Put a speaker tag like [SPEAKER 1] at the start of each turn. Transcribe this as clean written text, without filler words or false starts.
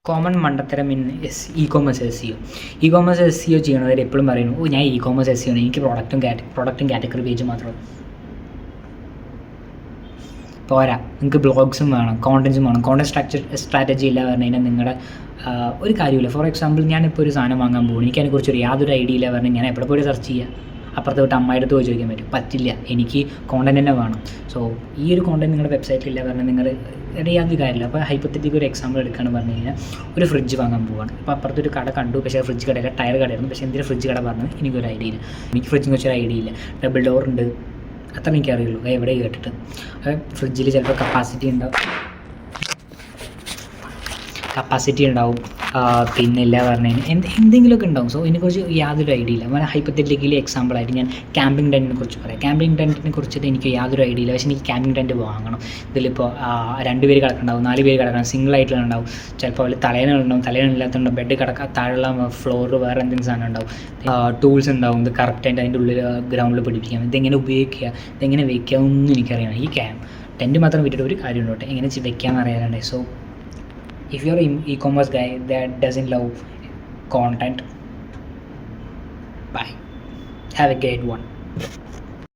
[SPEAKER 1] Common മണ്ടത്തരം e commerce SEO. E commerce SEO ചെയ്യണവർ എപ്പോഴും പറയുന്നു, ഞാൻ ഇ കോമേഴ്സ് എസ് സിഒ ആണ്, എനിക്ക് പ്രൊഡക്റ്റും കാറ്റഗറി പേജ് മാത്രം പോരാ, നിങ്ങൾക്ക് ബ്ലോഗ്സും വേണം, കോണ്ടൻറ്റും വേണം. കോണ്ടൻറ്റ് സ്ട്രാറ്റജി ഇല്ല പറഞ്ഞു കഴിഞ്ഞാൽ നിങ്ങളുടെ ഒരു കാര്യമില്ല. ഫോർ എക്സാമ്പിൾ, ഞാനിപ്പോൾ ഒരു സാധനം വാങ്ങാൻ പോകും, എനിക്ക് അതിനെക്കുറിച്ച് യാതൊരു ഐഡിയ ഇല്ല പറഞ്ഞാൽ ഞാൻ എവിടെ പോയി സെർച്ച് ചെയ്യുക? അപ്പുറത്ത് തൊട്ട് അമ്മയുടെ അടുത്ത് പോയി ചോദിക്കാൻ പറ്റില്ല. എനിക്ക് കോണ്ടൻറ്റ് തന്നെ വേണം. സോ ഈ ഒരു കോണ്ടൻറ്റ് നിങ്ങളുടെ വെബ്സൈറ്റിലില്ല പറഞ്ഞാൽ നിങ്ങൾ യാതൊരു കാര്യമില്ല. അപ്പോൾ ഹൈപ്പത്തറ്റിക് ഒരു എക്സാമ്പിൾ എടുക്കുകയാണെന്ന് പറഞ്ഞു കഴിഞ്ഞാൽ, ഒരു ഫ്രിഡ്ജ് വാങ്ങാൻ പോവുകയാണ്. അപ്പോൾ അപ്പുറത്തൊരു കട കണ്ടു, പക്ഷേ ഫ്രിഡ്ജ് കടയില്ല, ടയർ കടയായിരുന്നു. പക്ഷേ എന്തിനാണ് ഫ്രിഡ്ജ് കട പറഞ്ഞത് എനിക്കൊരു ഐഡിയ ഇല്ല. എനിക്ക് ഫ്രിഡ്ജിനെ കുറിച്ചൊരു ഐഡിയ ഇല്ല. ഡബിൾ ഡോർ ഉണ്ട്, അത്ര എനിക്കറിയുള്ളൂ, എവിടെ കേട്ടിട്ട്. ഫ്രിഡ്ജിൽ ചിലപ്പോൾ കപ്പാസിറ്റി ഉണ്ടാവും, പിന്നെ ഇല്ല പറഞ്ഞു കഴിഞ്ഞാൽ എന്തെങ്കിലുമൊക്കെ ഉണ്ടാവും. സോ ഇതിനെക്കുറിച്ച് യാതൊരു ഐഡിയ ഇല്ല. അങ്ങനെ ഹൈപ്പത്തറ്റിക്കലി എക്സാമ്പിളായിട്ട് ഞാൻ ക്യാമ്പിംഗ് ടെൻറ്റിനെ കുറിച്ച് പറയാം. ക്യാമ്പിംഗ് ടെൻറ്റിനെ കുറിച്ചിട്ട് എനിക്ക് യാതൊരു ഐഡിയ ഇല്ല. പക്ഷേ എനിക്ക് ക്യാമ്പിംഗ് ടെൻറ്റ് വാങ്ങണം. ഇതിലിപ്പോൾ 2 പേര് കിടക്കുന്നുണ്ടാവും, 4 പേര് കിടക്കണം, സിംഗിളായിട്ടുള്ള ഉണ്ടാവും. ചിലപ്പോൾ അതിൽ തലേനുണ്ടാവും, തലേനില്ലാത്തതുണ്ടാവും, ബെഡ് താഴെയുള്ള ഫ്ലോർ വേറെ എന്തെങ്കിലും സാധനം ഉണ്ടാവും, ടൂൾസ് ഉണ്ടാവും. ഇത് കറക്റ്റായിട്ട് അതിൻ്റെ ഉള്ളിൽ ഗ്രൗണ്ടിൽ പിടിപ്പിക്കാം. ഇതെങ്ങനെ ഉപയോഗിക്കുക, ഇതെങ്ങനെ വയ്ക്കുക ഒന്നും എനിക്കറിയണം. ഈ ടെൻറ്റ് മാത്രം വിട്ടിട്ട് ഒരു കാര്യം ഉണ്ടോട്ടെ, എങ്ങനെ വയ്ക്കാമെന്ന് അറിയാറുണ്ട്. So if you're an e-commerce guy that doesn't love content, bye, have a great one.